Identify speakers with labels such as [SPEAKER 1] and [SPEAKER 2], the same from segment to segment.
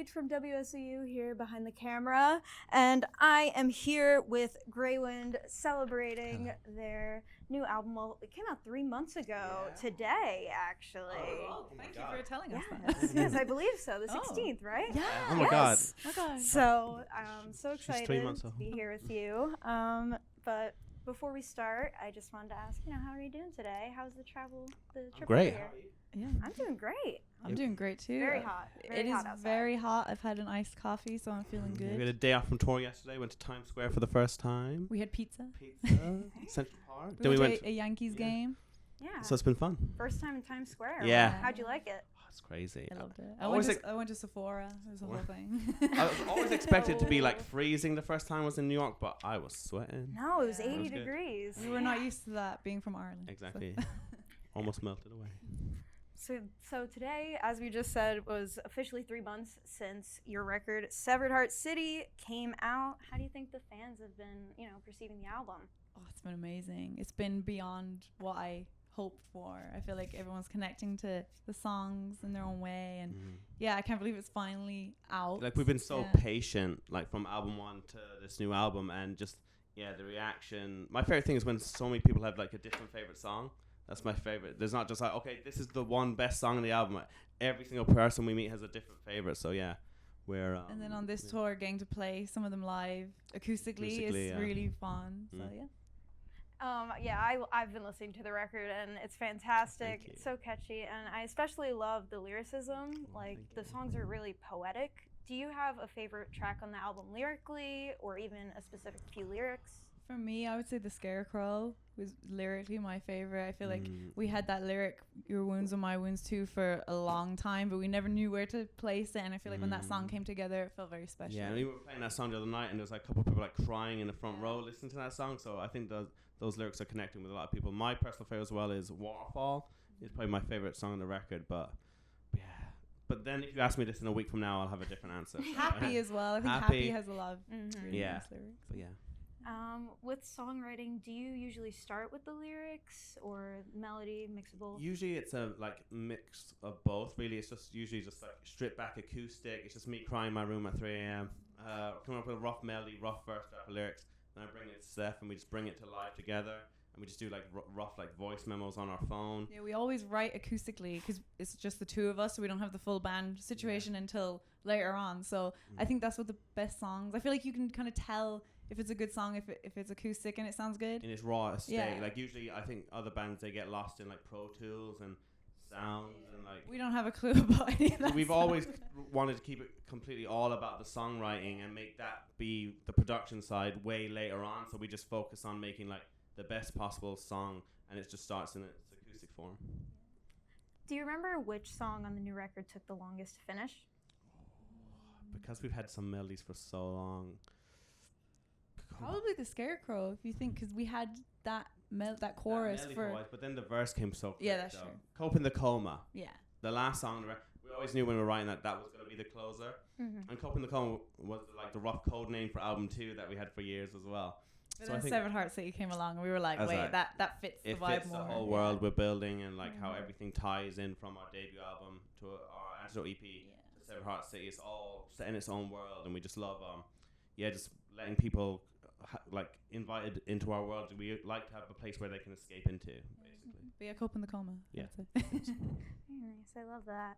[SPEAKER 1] Paige from WSOU here behind the camera, and I am here with Greywind celebrating their new album. Well, it came out 3 months ago today, actually.
[SPEAKER 2] Oh, thank you for telling us
[SPEAKER 1] that. Yes, I believe so. The 16th, right?
[SPEAKER 2] Yeah.
[SPEAKER 3] Oh my God.
[SPEAKER 2] Oh my God.
[SPEAKER 1] So I'm so excited
[SPEAKER 3] 3 months
[SPEAKER 1] to
[SPEAKER 3] old.
[SPEAKER 1] be here with you. But before we start, I just wanted to ask, how are you doing today? How's the trip
[SPEAKER 3] Great.
[SPEAKER 1] here?
[SPEAKER 2] Yeah.
[SPEAKER 1] I'm doing great.
[SPEAKER 2] I'm doing great too.
[SPEAKER 1] Very hot.
[SPEAKER 2] It is very hot. I've had an iced coffee, so I'm feeling
[SPEAKER 3] We
[SPEAKER 2] good.
[SPEAKER 3] had a day off from tour yesterday. Went to Times Square for the first time.
[SPEAKER 2] We had pizza.
[SPEAKER 3] Central Park.
[SPEAKER 2] We
[SPEAKER 3] Then we
[SPEAKER 2] went
[SPEAKER 3] went.
[SPEAKER 2] to a Yankees game.
[SPEAKER 1] Yeah.
[SPEAKER 3] So it's been fun.
[SPEAKER 1] First time in Times Square.
[SPEAKER 3] Yeah.
[SPEAKER 1] How'd you like it?
[SPEAKER 3] Oh, it's crazy.
[SPEAKER 2] I loved it.
[SPEAKER 3] I
[SPEAKER 2] I went to Sephora. It was a whole thing.
[SPEAKER 3] I was always expected to be like freezing the first time I was in New York, but I was sweating.
[SPEAKER 1] No, it was
[SPEAKER 2] Yeah.
[SPEAKER 1] 80
[SPEAKER 3] That was good.
[SPEAKER 1] degrees.
[SPEAKER 2] We were not used to that being from Ireland.
[SPEAKER 3] Exactly.
[SPEAKER 2] So.
[SPEAKER 3] Almost melted away.
[SPEAKER 1] So today, as we just said, was officially 3 months since your record Severed Heart City came out. How do you think the fans have been, perceiving the album?
[SPEAKER 2] Oh, it's been amazing. It's been beyond what I hoped for. I feel like everyone's connecting to the songs in their own way, and I can't believe it's finally out.
[SPEAKER 3] Like we've been so patient, like from album 1 to this new album, and just the reaction. My favorite thing is when so many people have like a different favorite song. That's my favorite. There's not just like, okay, this is the one best song on the album. Every single person we meet has a different favorite. So we're
[SPEAKER 2] and then on this tour, getting to play some of them live acoustically is really fun. So
[SPEAKER 1] I've been listening to the record and it's fantastic. It's so catchy, and I especially love the lyricism. Like the songs are really poetic. Do you have a favorite track on the album lyrically, or even a specific few lyrics?
[SPEAKER 2] For me, I would say the Scarecrow was lyrically my favorite. I feel like we had that lyric, your wounds are my wounds too, for a long time, but we never knew where to place it. And I feel like when that song came together, it felt very special.
[SPEAKER 3] Yeah, and we were playing that song the other night, and there was like a couple of people like crying in the front row listening to that song. So I think those lyrics are connecting with a lot of people. My personal favorite as well is Waterfall. It's probably my favorite song on the record, but But then if you ask me this in a week from now, I'll have a different answer.
[SPEAKER 2] Happy as well. I think Happy has a lot of really nice lyrics.
[SPEAKER 3] But
[SPEAKER 1] with songwriting, do you usually start with the lyrics or melody, mix of both?
[SPEAKER 3] Usually it's a like mix of both. Really, it's just usually just like stripped back acoustic. It's just me crying in my room at 3 a.m. Coming up with a rough melody, rough verse, rough lyrics. Then I bring it to Steph, and we just bring it to life together. And we just do like rough like voice memos on our phone.
[SPEAKER 2] Yeah, we always write acoustically because it's just the two of us, so we don't have the full band situation until later on. So I think that's what the best songs. I feel like you can kind of tell if it's a good song if it's acoustic and it sounds good.
[SPEAKER 3] In its raw state.
[SPEAKER 2] Yeah.
[SPEAKER 3] Like usually I think other bands, they get lost in like Pro Tools and sounds and like.
[SPEAKER 2] We don't have a clue about any of that.
[SPEAKER 3] We've always wanted to keep it completely all about the songwriting and make that be the production side way later on. So we just focus on making like the best possible song, and it just starts in its acoustic form.
[SPEAKER 1] Do you remember which song on the new record took the longest to finish?
[SPEAKER 3] Because we've had some melodies for so long.
[SPEAKER 2] Probably the Scarecrow, if you think, because we had that chorus for.
[SPEAKER 3] But then the verse came so quick.
[SPEAKER 2] Yeah, that's
[SPEAKER 3] though.
[SPEAKER 2] true.
[SPEAKER 3] Cope in the Coma.
[SPEAKER 2] Yeah.
[SPEAKER 3] The last song on the record, we always knew when we were writing that was going to be the closer. And Cope in the Coma was like the rough code name for album 2 that we had for years as well.
[SPEAKER 2] But
[SPEAKER 3] so
[SPEAKER 2] then Severed Heart City came along, and we were like, wait,
[SPEAKER 3] like,
[SPEAKER 2] that fits the vibe more.
[SPEAKER 3] It fits the whole world we're building, and like how everything ties in from our debut album to our Antidote EP to Severed Heart City. It's all set in its own world, and we just love just letting people like invited into our world. We like to have a place where they can escape into, basically.
[SPEAKER 2] Be a Cope in the Coma.
[SPEAKER 3] Yeah.
[SPEAKER 1] Very nice. I love that.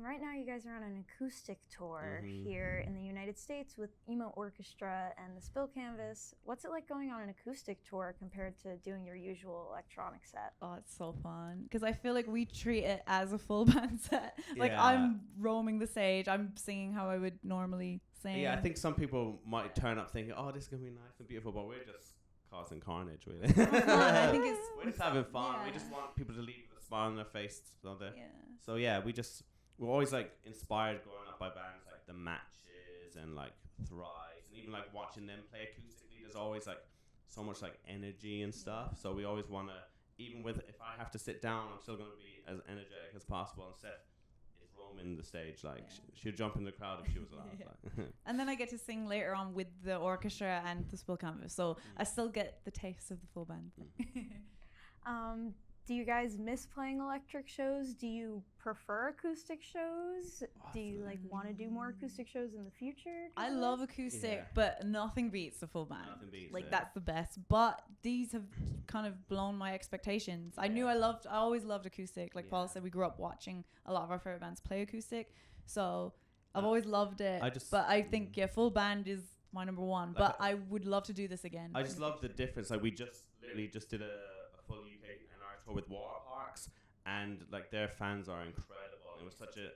[SPEAKER 1] Right now, you guys are on an acoustic tour here in the United States with Orchestra and the Spill Canvas. What's it like going on an acoustic tour compared to doing your usual electronic set?
[SPEAKER 2] Oh, it's so fun because I feel like we treat it as a full band set. Like I'm roaming the stage, I'm singing how I would normally sing.
[SPEAKER 3] Yeah, I think some people might turn up thinking, "Oh, this is gonna be nice and beautiful," but we're just causing carnage, really.
[SPEAKER 2] I think it's
[SPEAKER 3] we're just having fun.
[SPEAKER 2] Yeah.
[SPEAKER 3] We just want people to leave with a smile on their face, don't they?
[SPEAKER 2] Yeah.
[SPEAKER 3] So yeah, we're always like inspired growing up by bands like The Matches and like Thrice, and even like watching them play acoustically. There's always like so much like energy and stuff. So we always want to, even with if I have to sit down, I'm still going to be as energetic as possible. And Steph is roaming the stage, like she'd jump in the crowd if she was allowed. Like.
[SPEAKER 2] And then I get to sing later on with the orchestra and the Spill Canvas, so I still get the taste of the full band.
[SPEAKER 1] Do you guys miss playing electric shows? Do you prefer acoustic shows? Do you like want to do more acoustic shows in the future?
[SPEAKER 2] I love acoustic, but nothing beats the full band.
[SPEAKER 3] Nothing beats
[SPEAKER 2] like
[SPEAKER 3] it.
[SPEAKER 2] that's the best. But these have kind of blown my expectations. I knew I always loved acoustic. Like Paul said, we grew up watching a lot of our favorite bands play acoustic. So I've always loved it. But I think full band is my number one. But I would love to do this again.
[SPEAKER 3] I just love the difference. Like we literally just did a full UK NR tour with Waterparks, and like their fans are incredible. It was such a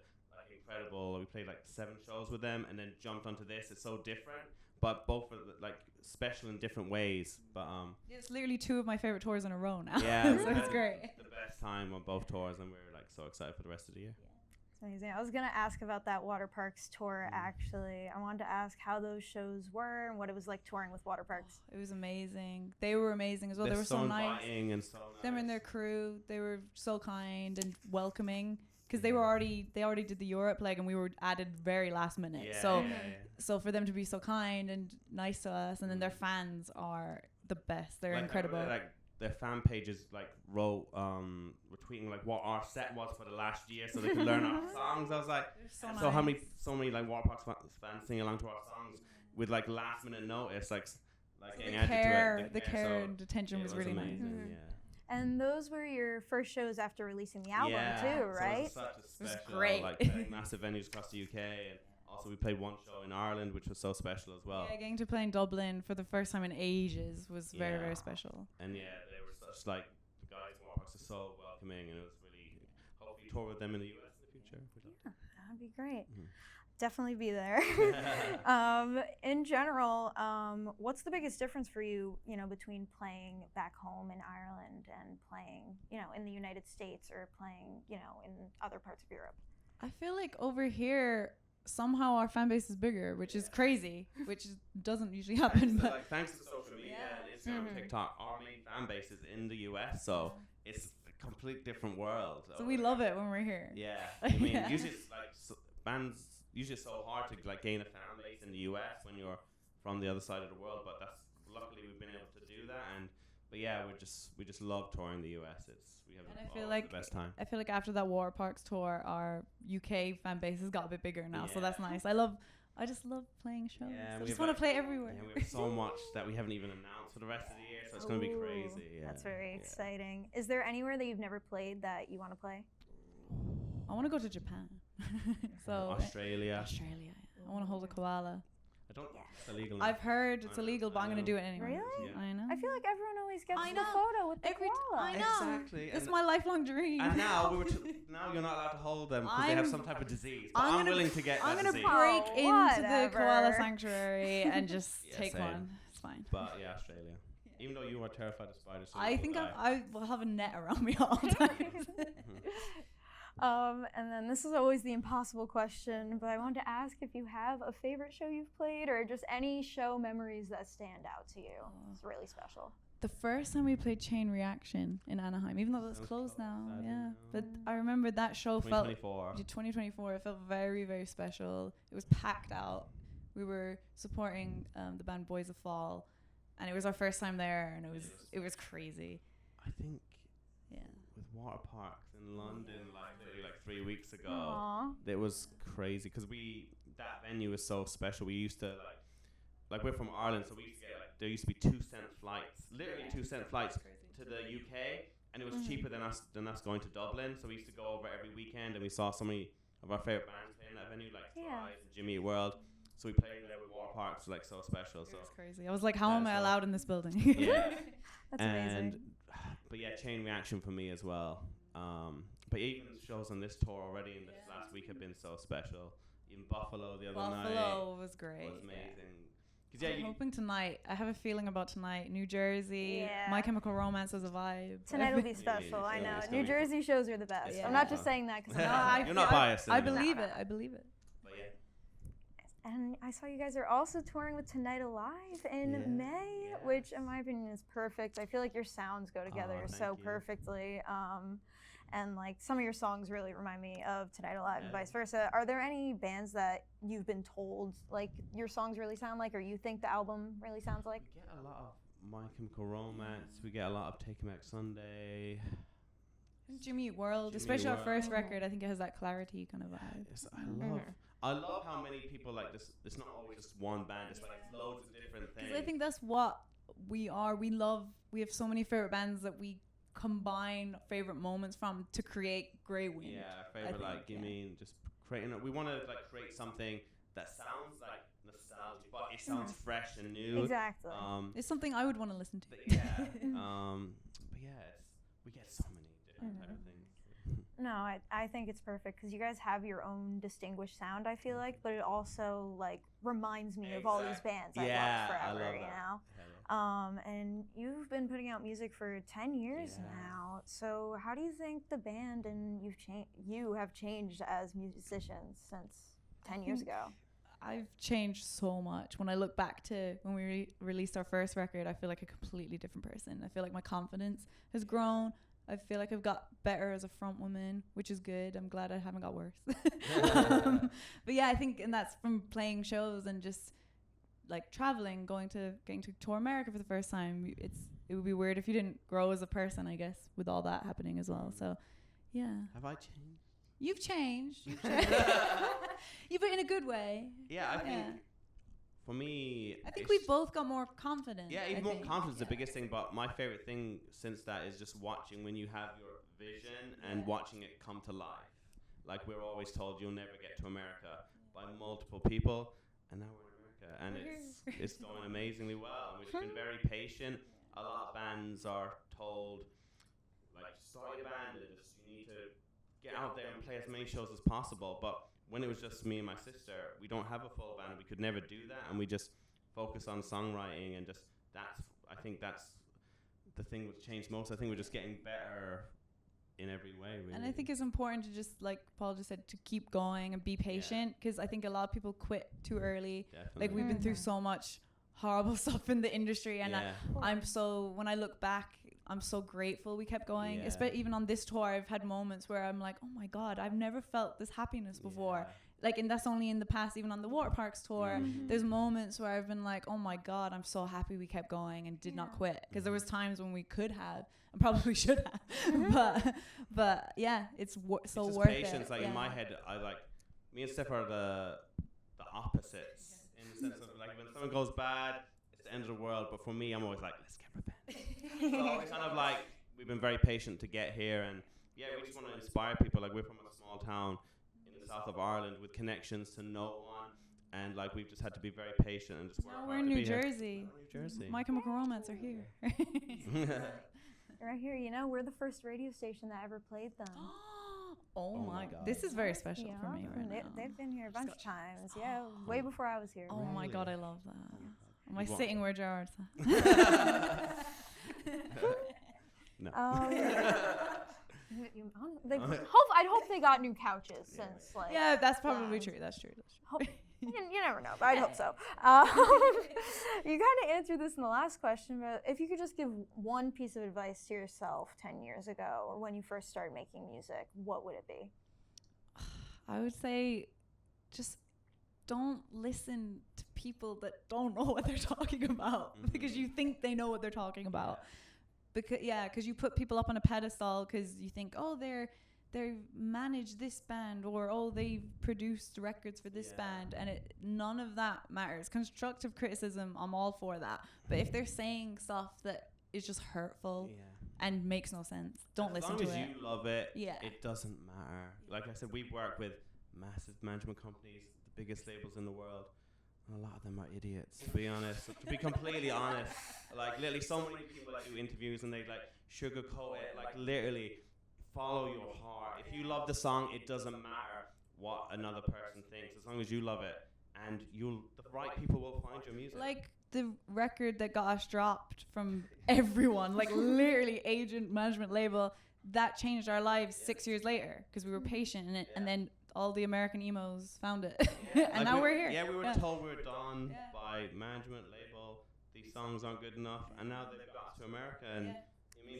[SPEAKER 3] incredible. We played like 7 shows with them, and then jumped onto this. It's so different, but both are like special in different ways. But
[SPEAKER 2] it's literally 2 of my favorite tours in a row now.
[SPEAKER 3] Yeah,
[SPEAKER 2] so it's great.
[SPEAKER 3] The best time on both tours, and we're like so excited for the rest of the year.
[SPEAKER 1] Amazing. I was going to ask about that Waterparks tour, actually. I wanted to ask how those shows were and what it was like touring with Waterparks.
[SPEAKER 2] It was amazing. They were amazing as well.
[SPEAKER 3] They're
[SPEAKER 2] they were so nice.
[SPEAKER 3] And so nice.
[SPEAKER 2] Them and their crew, they were so kind and welcoming. Because they already did the Europe leg, and we were added very last minute. So for them to be so kind and nice to us, and then their fans are the best. They're incredible.
[SPEAKER 3] Their fan pages wrote were tweeting like what our set was for the last year, so they could learn our songs. I was like, so many like Waterparks fans sing along to our songs with like last minute notice, like getting added to it.
[SPEAKER 2] The care and attention was really
[SPEAKER 3] amazing,
[SPEAKER 2] nice.
[SPEAKER 3] Yeah.
[SPEAKER 1] And those were your first shows after releasing the album too, right?
[SPEAKER 3] So it was such a special,
[SPEAKER 2] it was great.
[SPEAKER 3] Like playing massive venues across the UK, and also we played one show in Ireland, which was so special as well.
[SPEAKER 2] Yeah, getting to play in Dublin for the first time in ages was very, very special.
[SPEAKER 3] And they were such like the guys in Waterparks are so welcoming, and it was really hopefully tour with them in the US in the future.
[SPEAKER 1] That'd be great. Definitely be there. In general, what's the biggest difference for you, between playing back home in Ireland and playing, in the United States, or playing, in other parts of Europe?
[SPEAKER 2] I feel like over here, somehow our fan base is bigger, which is crazy, which doesn't usually happen.
[SPEAKER 3] Thanks to social media and Instagram and TikTok, our main fan base is in the US, so it's a complete different world.
[SPEAKER 2] So we love it when we're here.
[SPEAKER 3] Yeah, I mean, usually it's like bands. Usually it's so hard to like gain a fan base in the US when you're from the other side of the world, but luckily we've been able to do that. But we just love touring the US. We have the best time.
[SPEAKER 2] I feel like after that Waterparks tour, our UK fan base has got a bit bigger now, so that's nice. I just love playing shows. Yeah, I just want to play everywhere.
[SPEAKER 3] Yeah, we have so much that we haven't even announced for the rest of the year, so it's going to be crazy. Yeah,
[SPEAKER 1] that's very exciting. Is there anywhere that you've never played that you want to play?
[SPEAKER 2] I want to go to Japan.
[SPEAKER 3] Australia.
[SPEAKER 2] I want to hold a koala.
[SPEAKER 3] I don't. It's illegal now.
[SPEAKER 2] I've heard it's illegal, but I'm going to do it anyway.
[SPEAKER 1] Really?
[SPEAKER 3] Yeah.
[SPEAKER 2] I know.
[SPEAKER 1] I feel like everyone always gets the photo with the koala.
[SPEAKER 2] I know.
[SPEAKER 3] Exactly.
[SPEAKER 2] It's my lifelong dream.
[SPEAKER 3] And now now you're not allowed to hold them because they have some type of disease. But I'm willing to get
[SPEAKER 2] I'm
[SPEAKER 3] that
[SPEAKER 2] going to
[SPEAKER 3] disease.
[SPEAKER 2] break into the koala sanctuary and just take
[SPEAKER 3] same.
[SPEAKER 2] one. It's fine.
[SPEAKER 3] But yeah, Australia. Even though you are terrified of spiders, so
[SPEAKER 2] I think I will have a net around me all the time.
[SPEAKER 1] And then this is always the impossible question, but I wanted to ask if you have a favorite show you've played, or just any show memories that stand out to you. It's really special.
[SPEAKER 2] The first time we played Chain Reaction in Anaheim, even though it's closed now, but I remember that show 2024. It felt very, very special. It was packed out. We were supporting the band Boys of Fall, and it was our first time there, and it was crazy.
[SPEAKER 3] I think with Waterparks in London, literally 3 weeks ago, it was crazy because that venue was so special. We used to we're from Ireland, so we used to get there used to be 2-cent flights, literally 2-cent flights to the UK, and it was cheaper than us going to Dublin. So we used to go over every weekend, and we saw so many of our favorite bands playing that venue, like Thrive and Jimmy Eat World. So we played there with Waterparks, so special. So
[SPEAKER 2] it's crazy. I was like, how am I allowed in this building?
[SPEAKER 3] Yeah,
[SPEAKER 1] that's amazing.
[SPEAKER 3] But yeah, Chain Reaction for me as well. But even shows on this tour already in this last week have been so special. Even Buffalo the other night.
[SPEAKER 2] Buffalo was great.
[SPEAKER 3] Was amazing.
[SPEAKER 2] I'm hoping tonight. I have a feeling about tonight. New Jersey. My Chemical Romance is a vibe.
[SPEAKER 1] Tonight will be special. I know. New Jersey shows are the best. I'm not just saying that because
[SPEAKER 3] you're not biased.
[SPEAKER 2] I believe it. I believe it.
[SPEAKER 3] But
[SPEAKER 1] and I saw you guys are also touring with Tonight Alive in May, which in my opinion is perfect. I feel like your sounds go together so perfectly. And some of your songs really remind me of Tonight Alive and vice versa. Are there any bands that you've been told your songs really sound like, or you think the album really sounds like?
[SPEAKER 3] We get a lot of My Chemical Romance. We get a lot of Take Me Back Sunday.
[SPEAKER 2] Jimmy Eat World, especially our first record, I think it has that clarity kind of vibe.
[SPEAKER 3] Yes, I love how many people like this. It's not always just one band. It's like loads of different things.
[SPEAKER 2] Because I think that's what we are. We have so many favorite bands that we combine favorite moments from to create Greywind.
[SPEAKER 3] Yeah, favorite and just creating. We want to like create something that sounds like nostalgic, but it sounds fresh and new.
[SPEAKER 1] Exactly.
[SPEAKER 2] It's something I would want to listen to.
[SPEAKER 3] But yeah, we get so many different type of things.
[SPEAKER 1] No, I think it's perfect because you guys have your own distinguished sound, I feel like, but it also like reminds me of all these bands I loved forever, you know? And you've been putting out music for 10 years now. So how do you think the band and you have changed as musicians since 10 years ago?
[SPEAKER 2] I've changed so much. When I look back to when we released our first record, I feel like a completely different person. I feel like my confidence has grown. I feel like I've got better as a front woman, which is good. I'm glad I haven't got worse. But yeah, I think, and that's from playing shows and just like traveling, getting to tour America for the first time. It would be weird if you didn't grow as a person, I guess, with all that happening as well. So yeah.
[SPEAKER 3] Have I changed?
[SPEAKER 2] You've changed. Yeah, but in a good way.
[SPEAKER 3] Yeah, I think for me,
[SPEAKER 2] I think we've both got more confidence.
[SPEAKER 3] Yeah, even more confidence is the biggest thing. But my favorite thing since that is just watching when you have your vision and watching it come to life. Like we're always told, you'll never get to America by multiple people, and now we're in America, and it's going amazingly well. And we've been very patient. A lot of bands are told, like, start your band, and just you need to get out there and play as many shows as possible. But when it was just me and my sister, we don't have a full band. We could never do that, and we just focus on songwriting and just I think that's the thing that's changed most. I think we're just getting better in every way, really.
[SPEAKER 2] And I think it's important to just, like Paul just said, to keep going and be patient, because I think a lot of people quit too early.
[SPEAKER 3] Definitely.
[SPEAKER 2] Like we've been through so much horrible stuff in the industry, and when I look back, I'm so grateful we kept going. Especially even on this tour, I've had moments where I'm like, oh my God, I've never felt this happiness before. Like, and that's only in the past. Even on the Water Parks tour, there's moments where I've been like, oh my God, I'm so happy we kept going and did not quit, because there was times when we could have and probably should have. but yeah, it's so worth
[SPEAKER 3] patience.
[SPEAKER 2] it.
[SPEAKER 3] Like in my head, me and Steph are the opposites in the sense of like when something goes bad, it's the end of the world. But for me, I'm always like, let's get revenge. So it's kind of like we've been very patient to get here, and we just want to inspire people. Like we're from a small town in the south of Ireland with connections to no one, and like we've just had to be very patient and just work hard.
[SPEAKER 2] We're in New Jersey. My Chemical Romance are here.
[SPEAKER 1] Right here, we're the first radio station that ever played them.
[SPEAKER 2] Oh my God. This is very special for me right now.
[SPEAKER 1] They've been here a bunch of times. Yeah, way before I was here.
[SPEAKER 2] Oh my God, I love that. Am I sitting where Gerard's at?
[SPEAKER 3] No.
[SPEAKER 1] I'd hope they got new couches since like.
[SPEAKER 2] Yeah, that's probably true. That's true.
[SPEAKER 1] You never know, but I'd hope so. You kind of answered this in the last question, but if you could just give one piece of advice to yourself 10 years ago, or when you first started making music, what would it be?
[SPEAKER 2] I would say just don't listen to people that don't know what they're talking about because you think they know what they're talking about. Because you put people up on a pedestal because you think, oh, they manage this band, or they've produced records for this band, and none of that matters. Constructive criticism, I'm all for that, but if they're saying stuff that is just hurtful and makes no sense, don't listen to it.
[SPEAKER 3] As long as you love it, it doesn't matter. Like I said, we've worked with massive management companies, the biggest labels in the world. A lot of them are idiots, to be honest. To be completely honest, like literally, so many people do interviews and they like sugarcoat it. Like literally, follow your heart. If you love the song, it doesn't matter what another person thinks, as long as you love it, and the right people will find your music.
[SPEAKER 2] Like the record that got us dropped from everyone, like literally agent, management, label, that changed our lives 6 years later because we were patient in it, and then all the American emos found it, and now we're here.
[SPEAKER 3] Yeah, we were told we were done by management, label. These songs aren't good enough, and now they've got to America, and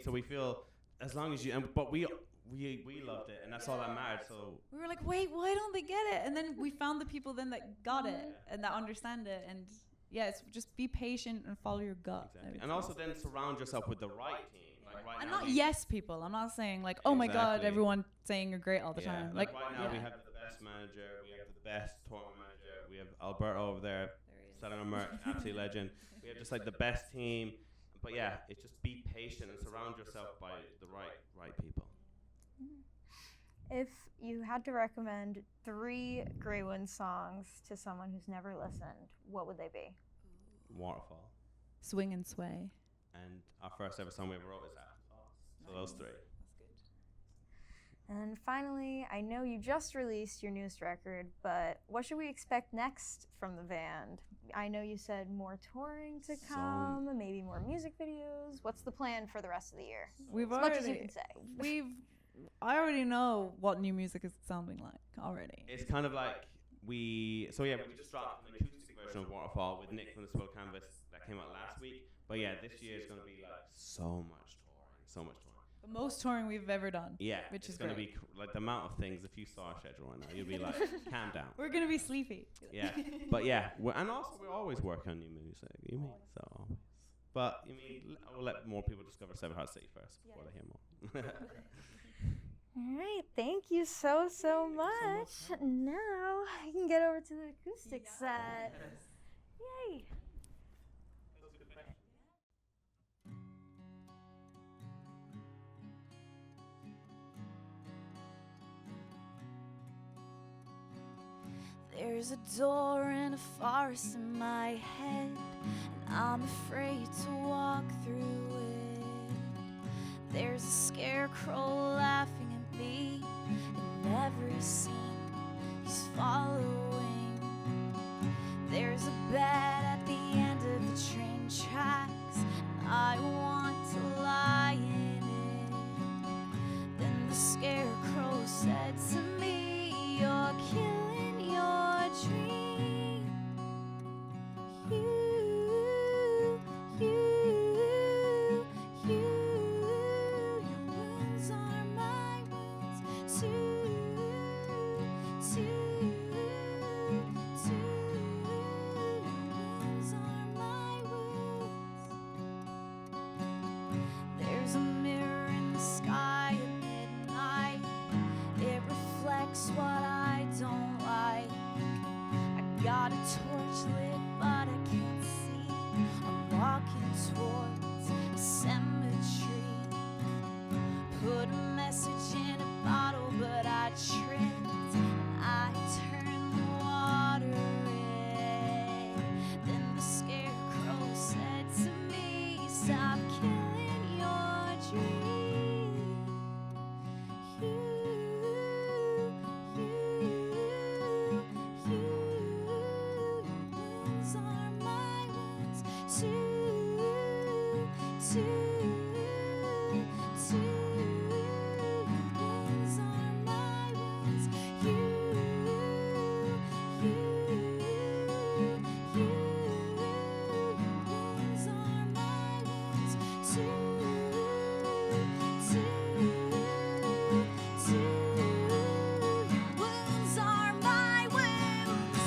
[SPEAKER 3] so we feel as long as you. But we loved it, and that's all that mattered. So
[SPEAKER 2] we were like, wait, why don't they get it? And then we found the people then that got it and that understand it, and it's just be patient and follow your gut.
[SPEAKER 3] Exactly. And also then surround yourself with the right team. Like right
[SPEAKER 2] And
[SPEAKER 3] now
[SPEAKER 2] not yes people. I'm not saying like, oh my god,
[SPEAKER 3] Exactly.
[SPEAKER 2] everyone saying you're great all the
[SPEAKER 3] Yeah,
[SPEAKER 2] time.
[SPEAKER 3] like right now we have the best manager, we have the best tournament manager, we have Alberto over there selling our merch, absolute legend. We have just like the best team. But yeah, it's just be patient and surround yourself by the right people.
[SPEAKER 1] If you had to recommend 3 Greywind songs to someone who's never listened, what would they be?
[SPEAKER 3] Waterfall.
[SPEAKER 2] Swing and sway.
[SPEAKER 3] And our first ever song we ever wrote is Afterthoughts. So those 3.
[SPEAKER 1] And finally, I know you just released your newest record, but what should we expect next from the band? I know you said more touring to come, maybe more music videos. What's the plan for the rest of the year?
[SPEAKER 2] We've
[SPEAKER 1] as much as you can say.
[SPEAKER 2] I already know what new music is sounding like already.
[SPEAKER 3] It's kind of like we just dropped an acoustic version of Waterfall with Nick from the Spill Canvas that came out last week. But yeah, this year is going to be like so much touring.
[SPEAKER 2] The most touring we've ever done.
[SPEAKER 3] Yeah,
[SPEAKER 2] which is
[SPEAKER 3] going to
[SPEAKER 2] great.
[SPEAKER 3] be like the amount of things. If you saw our schedule right now, you'll be like, calm down.
[SPEAKER 2] We're gonna be sleepy.
[SPEAKER 3] Yeah, but yeah, and also we're always working on new music. You mean so always. But you mean I'll let more people discover Seven Heart City first before they hear more.
[SPEAKER 1] All right, thank you so much. Now I can get over to the acoustic set. Yay!
[SPEAKER 4] There's a door in a forest in my head, and I'm afraid to walk through it. There's a scarecrow laughing at me in every scene he's following. There's a bed at the end of the train tracks, and I want to lie in it. Then the scarecrow said to me, "You're killing your dream. Your wounds are my wounds too. Your wounds are my wounds." There's a mirror in the sky at midnight. It reflects what I don't like. I got a torch lit, but I can't see. I'm walking towards a cemetery. Put a message in a bottle, but I tripped. I turned the water red. Then the scarecrow said to me, "Stop killing your dream. Your wounds are my wounds too. Your wounds are my wounds. Your wounds are my wounds too. Your wounds are my wounds.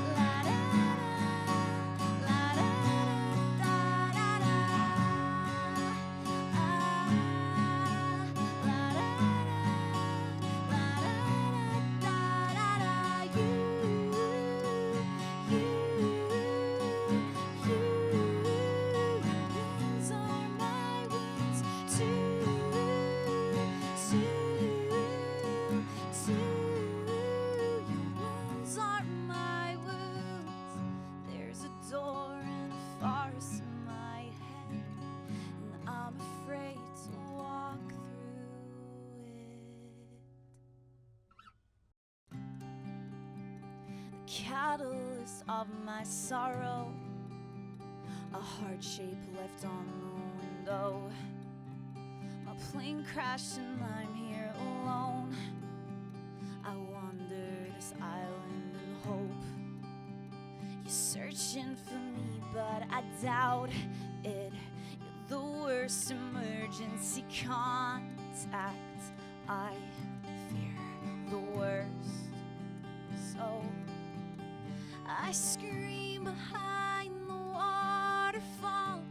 [SPEAKER 4] La da da da wounds are my wounds too. Your wounds are my wounds. There's a door in a forest in my head, and I'm afraid to walk through it. The catalyst of my sorrow, a heart shape left on the window. My plane crashed and I'm here alone. I wander this island in hope. You're searching for me, but I doubt it. You're the worst emergency contact. I fear the worst. So I scream behind the waterfall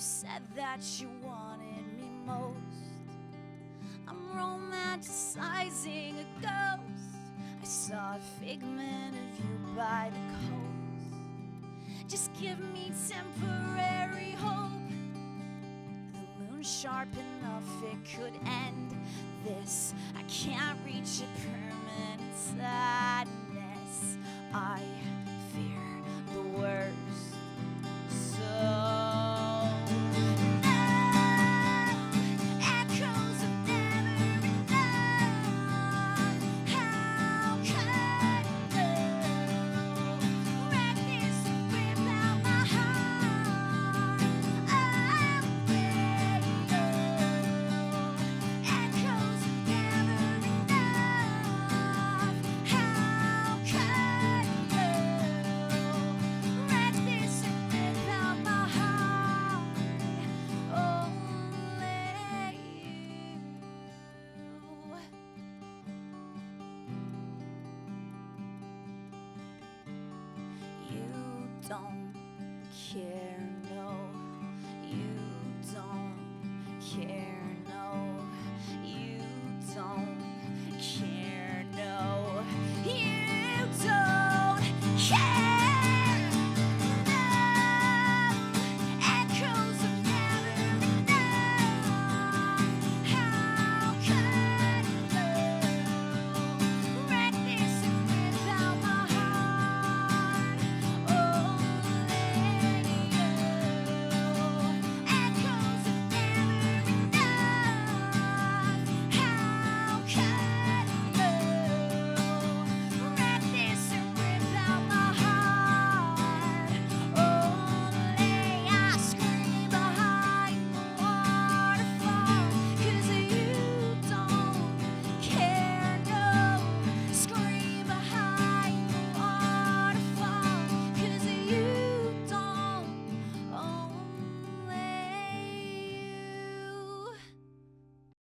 [SPEAKER 4] said that you wanted me most. I'm romanticizing a ghost. I saw a figment of you by the coast. Just give me temporary hope. The moon's sharp enough it could end this. I can't reach a permanent sadness. I fear the worst.